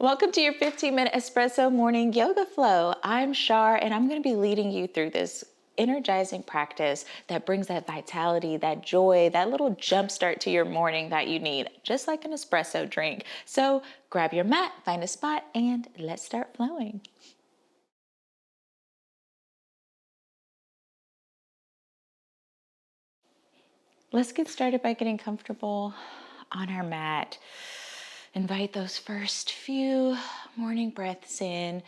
Welcome to your 15-minute Espresso Morning Yoga Flow. I'm Char, and I'm going to be leading you through this energizing practice that brings that vitality, that joy, that little jump start to your morning that you need, just like an espresso drink. So grab your mat, find a spot, and let's start flowing. Let's get started by getting comfortable on our mat. Invite those first few morning breaths in.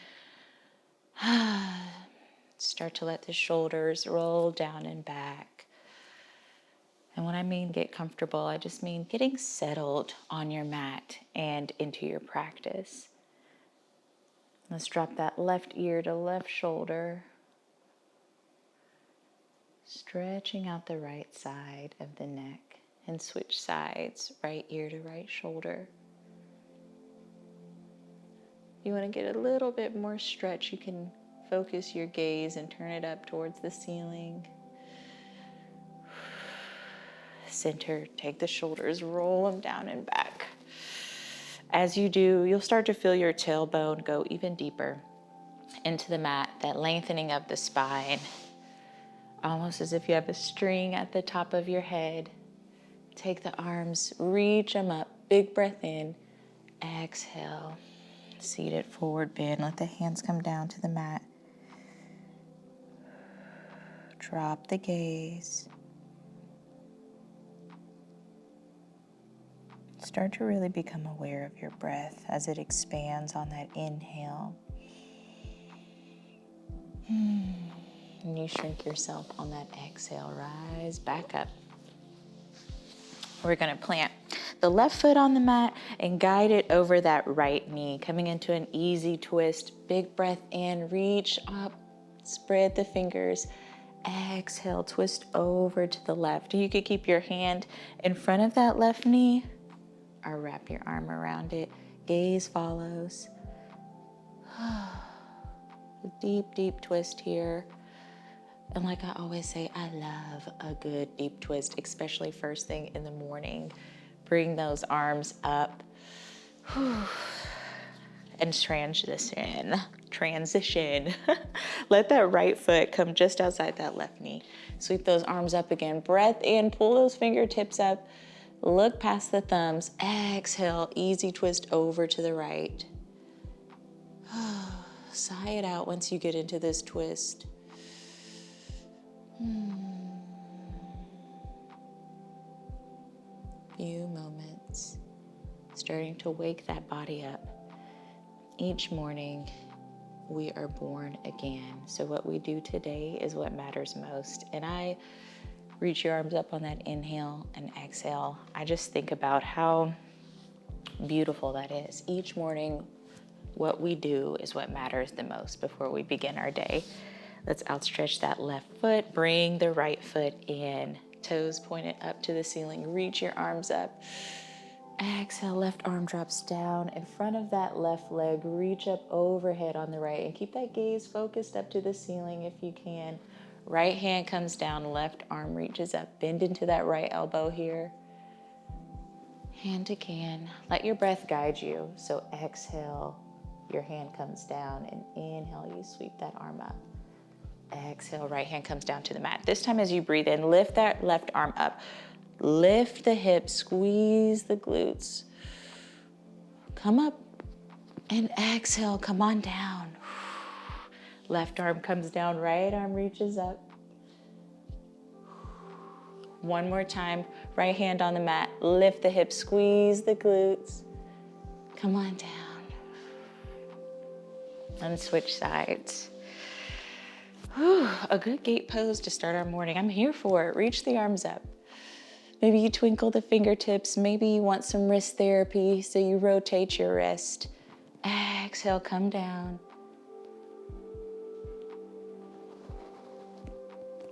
Start to let the shoulders roll down and back. And when I mean get comfortable, I just mean getting settled on your mat and into your practice. Let's drop that left ear to left shoulder. Stretching out the right side of the neck and switch sides, right ear to right shoulder. You want to get a little bit more stretch, you can focus your gaze and turn it up towards the ceiling. Center, take the shoulders, roll them down and back. As you do, you'll start to feel your tailbone go even deeper into the mat, that lengthening of the spine, almost as if you have a string at the top of your head. Take the arms, reach them up, big breath in, exhale, seated forward bend, let the hands come down to the mat. Drop the gaze. Start to really become aware of your breath as it expands on that inhale. And you shrink yourself on that exhale. Rise back up. We're going to plant the left foot on the mat and guide it over that right knee, coming into an easy twist. Big breath in, reach up, spread the fingers. Exhale, twist over to the left. You could keep your hand in front of that left knee or wrap your arm around it. Gaze follows. Deep, deep twist here. And like I always say, I love a good deep twist, especially first thing in the morning. Bring those arms up. And transition. Let that right foot come just outside that left knee. Sweep those arms up again. Breath in, pull those fingertips up. Look past the thumbs. Exhale, easy twist over to the right. Sigh it out once you get into this twist. Few moments. Starting to wake that body up. Each morning, we are born again. So what we do today is what matters most. And I reach your arms up on that inhale and exhale. I just think about how beautiful that is. Each morning, what we do is what matters the most before we begin our day. Let's outstretch that left foot, bring the right foot in, toes pointed up to the ceiling, reach your arms up. Exhale, left arm drops down in front of that left leg, reach up overhead on the right, and keep that gaze focused up to the ceiling if you can. Right hand comes down, left arm reaches up, bend into that right elbow here. Hand again, let your breath guide you. So exhale, your hand comes down, and inhale, you sweep that arm up. Exhale, right hand comes down to the mat. This time as you breathe in, lift that left arm up. Lift the hips, squeeze the glutes. Come up and exhale, come on down. Left arm comes down, right arm reaches up. One more time, right hand on the mat. Lift the hips, squeeze the glutes. Come on down. And switch sides. A good gate pose to start our morning. I'm here for it. Reach the arms up. Maybe you twinkle the fingertips. Maybe you want some wrist therapy, so you rotate your wrist. Exhale, come down.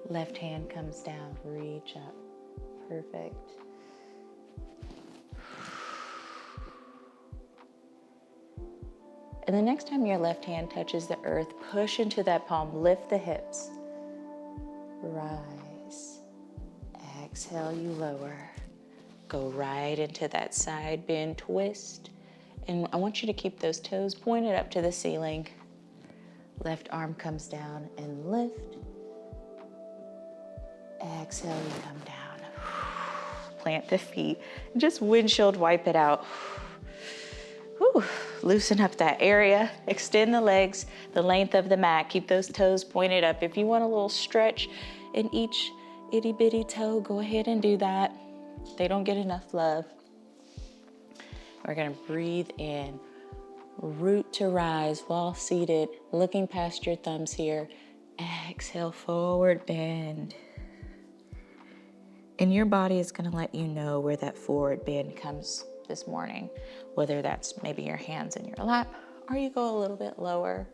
Left hand comes down, reach up. Perfect. And the next time your left hand touches the earth, push into that palm, lift the hips. Rise. Exhale, you lower. Go right into that side bend twist And I want you to keep those toes pointed up to the ceiling. Left arm comes down and lift. Exhale, you come down. Plant the feet. Just windshield wipe it out. Whew. Loosen up that area. Extend the legs the length of the mat. Keep those toes pointed up. If you want a little stretch in each itty bitty toe, go ahead and do that. They don't get enough love. We're gonna breathe in. Root to rise while seated, looking past your thumbs here. Exhale, forward bend. And your body is gonna let you know where that forward bend comes this morning, whether that's maybe your hands in your lap or you go a little bit lower.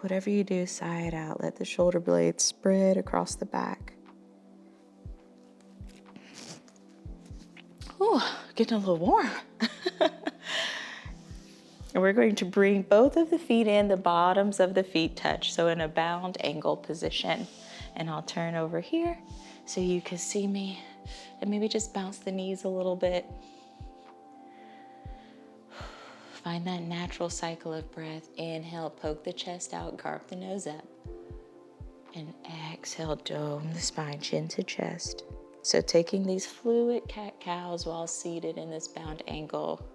Whatever you do, sigh it out. Let the shoulder blades spread across the back. Ooh, getting a little warm. And we're going to bring both of the feet in, the bottoms of the feet touch, so in a bound angle position. And I'll turn over here so you can see me, and maybe just bounce the knees a little bit. Find that natural cycle of breath. Inhale, poke the chest out, carve the nose up. And exhale, dome the spine, chin to chest. So taking these fluid cat-cows while seated in this bound angle.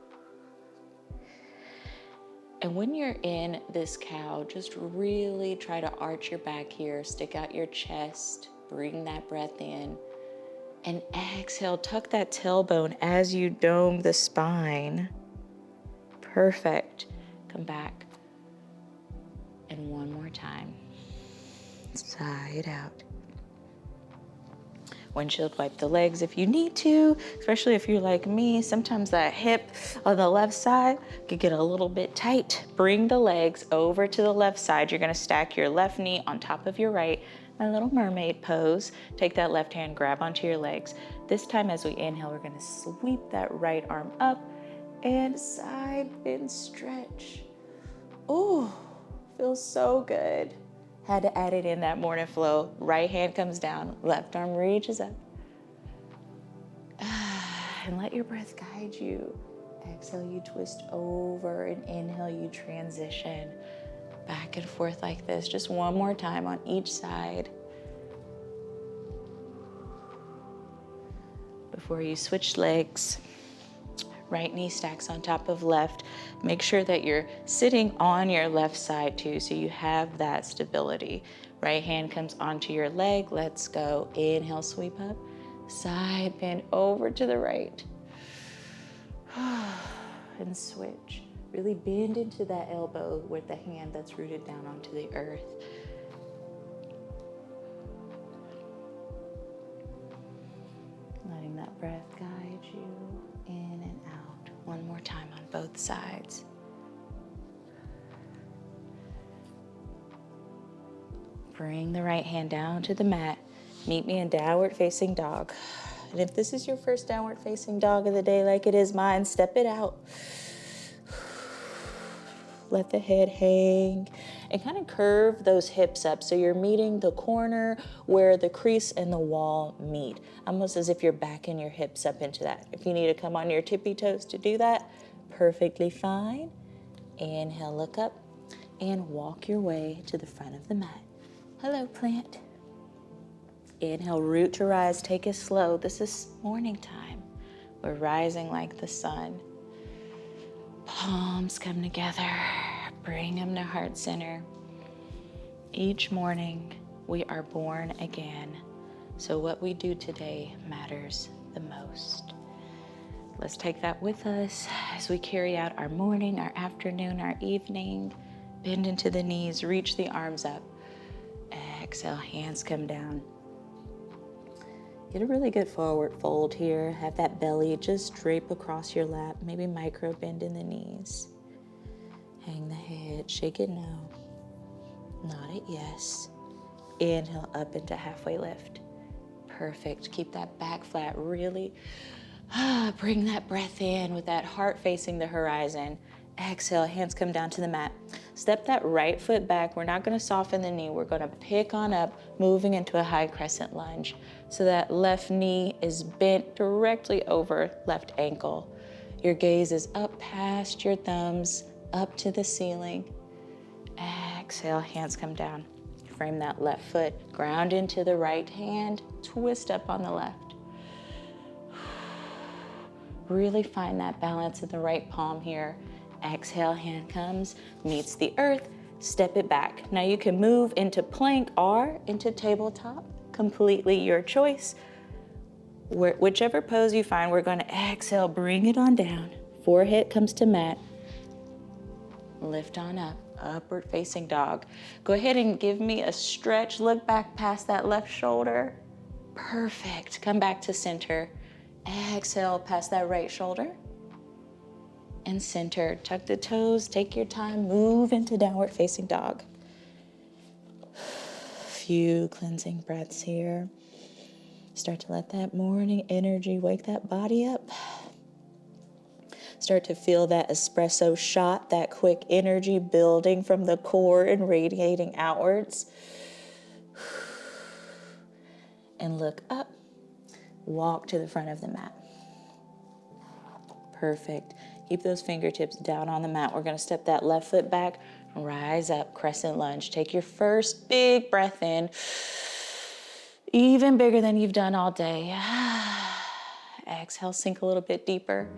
And when you're in this cow, just really try to arch your back here, stick out your chest, bring that breath in. And exhale, tuck that tailbone as you dome the spine. Perfect. Come back. And one more time. Sigh it out. Windshield wipe the legs if you need to, especially if you're like me. Sometimes that hip on the left side could get a little bit tight. Bring the legs over to the left side. You're gonna stack your left knee on top of your right. My little mermaid pose. Take that left hand, grab onto your legs. This time as we inhale, we're gonna sweep that right arm up and side bend stretch. Oh, feels so good. Had to add it in that morning flow. Right hand comes down, left arm reaches up. And let your breath guide you. Exhale, you twist over, and inhale, you transition back and forth like this. Just one more time on each side. Before you switch legs, right knee stacks on top of left. Make sure that you're sitting on your left side too, so you have that stability. Right hand comes onto your leg. Let's go. Inhale, sweep up. Side bend over to the right. And switch. Really bend into that elbow with the hand that's rooted down onto the earth. Letting that breath guide you in and out. One more time on both sides. Bring the right hand down to the mat. Meet me in downward facing dog. And if this is your first downward facing dog of the day, like it is mine, step it out. Let the head hang and kind of curve those hips up so you're meeting the corner where the crease and the wall meet, almost as if you're backing your hips up into that. If you need to come on your tippy toes to do that, perfectly fine. Inhale, look up and walk your way to the front of the mat. Hello, plant. Inhale, root to rise, take it slow. This is morning time. We're rising like the sun. Palms come together, bring them to heart center. Each morning, we are born again. So what we do today matters the most. Let's take that with us as we carry out our morning, our afternoon, our evening. Bend into the knees, reach the arms up. Exhale, hands come down. Get a really good forward fold here. Have that belly just drape across your lap. Maybe micro bend in the knees. Hang the head, shake it no. Nod it yes. Inhale up into halfway lift. Perfect. Keep that back flat. Really bring that breath in with that heart facing the horizon. Exhale, hands come down to the mat. Step that right foot back. We're not gonna soften the knee. We're gonna pick on up, moving into a high crescent lunge. So that left knee is bent directly over left ankle. Your gaze is up past your thumbs, up to the ceiling. Exhale, hands come down. Frame that left foot, ground into the right hand, twist up on the left. Really find that balance in the right palm here. Exhale, hand comes, meets the earth, step it back. Now you can move into plank or into tabletop, completely your choice. Whichever pose you find, we're going to exhale, bring it on down. Forehead comes to mat. Lift on up, upward facing dog. Go ahead and give me a stretch. Look back past that left shoulder. Perfect. Come back to center. Exhale past that right shoulder. And center. Tuck the toes, take your time, move into downward facing dog. Few cleansing breaths here. Start to let that morning energy wake that body up. Start to feel that espresso shot, that quick energy building from the core and radiating outwards. And look up. Walk to the front of the mat. Perfect. Keep those fingertips down on the mat. We're going to step that left foot back, rise up, crescent lunge. Take your first big breath in, even bigger than you've done all day. Exhale, sink a little bit deeper.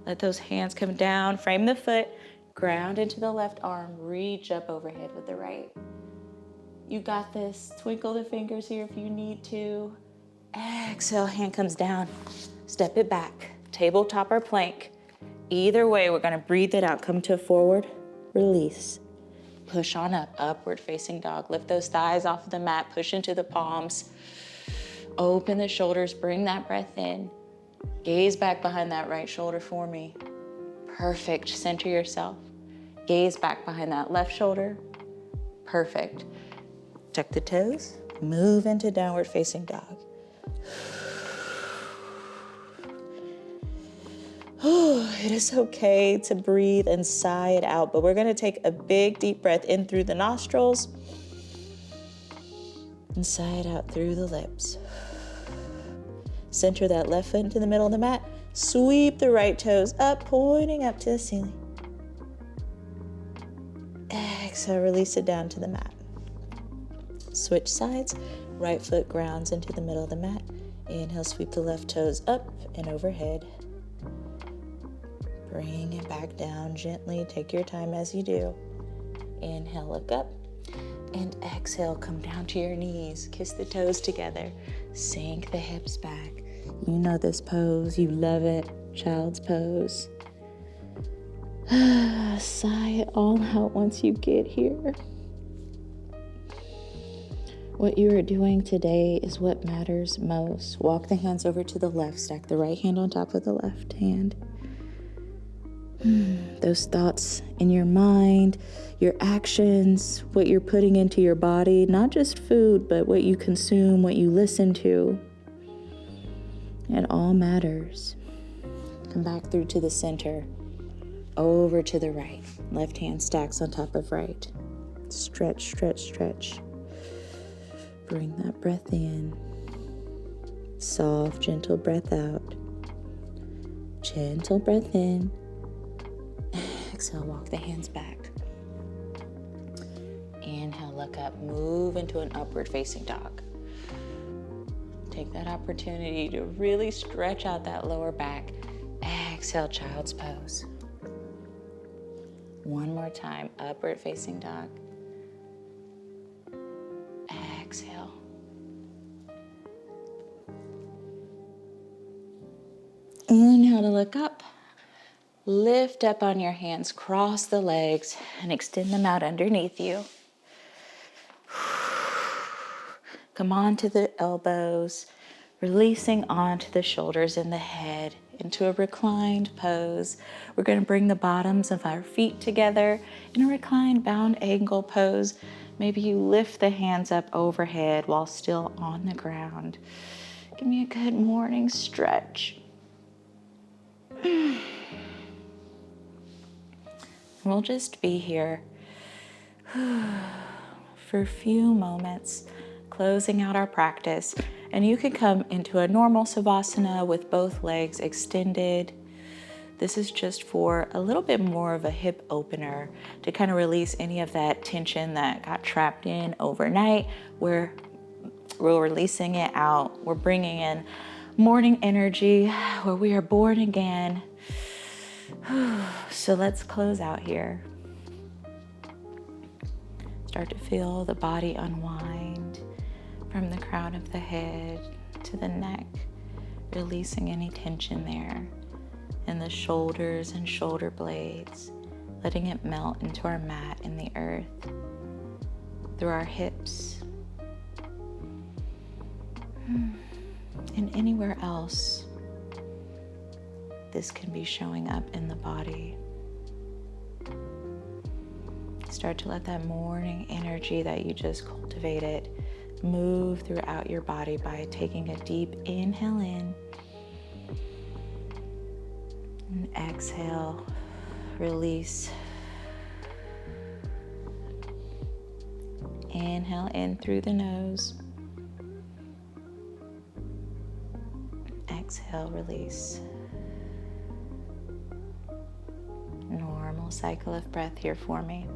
Let those hands come down, frame the foot, ground into the left arm, reach up overhead with the right. You got this. Twinkle the fingers here if you need to. Exhale, hand comes down. Step it back. Tabletop or plank. Either way, we're going to breathe it out. Come to forward, release. Push on up, upward facing dog. Lift those thighs off of the mat, push into the palms. Open the shoulders, bring that breath in. Gaze back behind that right shoulder for me. Perfect. Center yourself. Gaze back behind that left shoulder. Perfect. Tuck the toes. Move into downward facing dog. It is okay to breathe and sigh it out, but we're going to take a big deep breath in through the nostrils and sigh it out through the lips. Center that left foot into the middle of the mat. Sweep the right toes up, pointing up to the ceiling. Exhale, release it down to the mat. Switch sides. Right foot grounds into the middle of the mat. Inhale, sweep the left toes up and overhead. Bring it back down gently. Take your time as you do. Inhale, look up. And exhale, come down to your knees. Kiss the toes together. Sink the hips back. You know this pose. You love it. Child's pose. Sigh it all out once you get here. What you are doing today is what matters most. Walk the hands over to the left. Stack the right hand on top of the left hand. Those thoughts in your mind, your actions, what you're putting into your body, not just food, but what you consume, what you listen to. It all matters. Come back through to the center, over to the right. Left hand stacks on top of right. Stretch, stretch, stretch. Bring that breath in. Soft, gentle breath out. Gentle breath in. Exhale, walk the hands back. Inhale, look up, move into an upward facing dog. Take that opportunity to really stretch out that lower back. Exhale, child's pose. One more time, upward facing dog. Exhale. Inhale to look up. Lift up on your hands, cross the legs, and extend them out underneath you. Come onto the elbows, releasing onto the shoulders and the head into a reclined pose. We're going to bring the bottoms of our feet together in a reclined bound angle pose. Maybe you lift the hands up overhead while still on the ground. Give me a good morning stretch. We'll just be here for a few moments, closing out our practice. And you can come into a normal savasana with both legs extended, This is just for a little bit more of a hip opener to kind of release any of that tension that got trapped in overnight. We're releasing it out. We're bringing in morning energy where we are born again. So let's close out here. Start to feel the body unwind from the crown of the head to the neck, releasing any tension there in the shoulders and shoulder blades, letting it melt into our mat in the earth, through our hips, and anywhere else this can be showing up in the body. Start to let that morning energy that you just cultivated move throughout your body by taking a deep inhale in and exhale, release. Inhale in through the nose. Exhale, release. Normal cycle of breath here for me.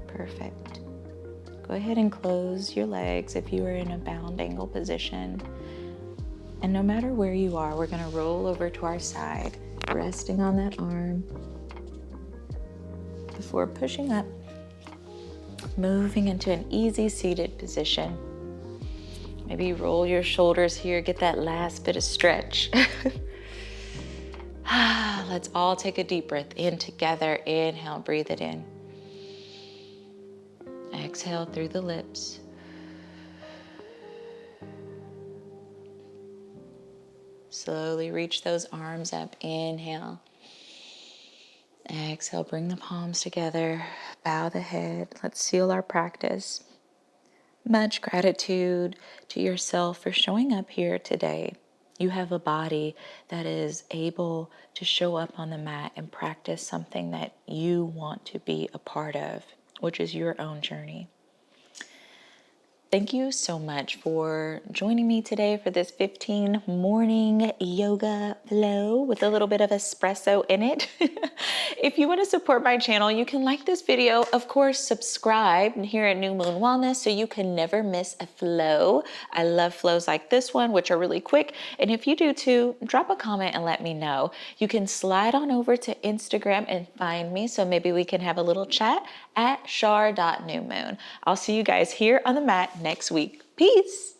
Perfect. Go ahead and close your legs if you are in a bound angle position. And no matter where you are, we're going to roll over to our side, resting on that arm before pushing up, moving into an easy seated position. Maybe roll your shoulders here, get that last bit of stretch. Let's all take a deep breath in together. Inhale, breathe it in. Exhale through the lips. Slowly reach those arms up. Inhale. Exhale, bring the palms together. Bow the head. Let's seal our practice. Much gratitude to yourself for showing up here today. You have a body that is able to show up on the mat and practice something that you want to be a part of, which is your own journey. Thank you so much for joining me today for this 15 morning yoga flow with a little bit of espresso in it. If you want to support my channel, you can like this video. Of course, subscribe here at New Moon Wellness so you can never miss a flow. I love flows like this one, which are really quick. And if you do too, drop a comment and let me know. You can slide on over to Instagram and find me so maybe we can have a little chat at char.newmoon. I'll see you guys here on the mat next week. Peace.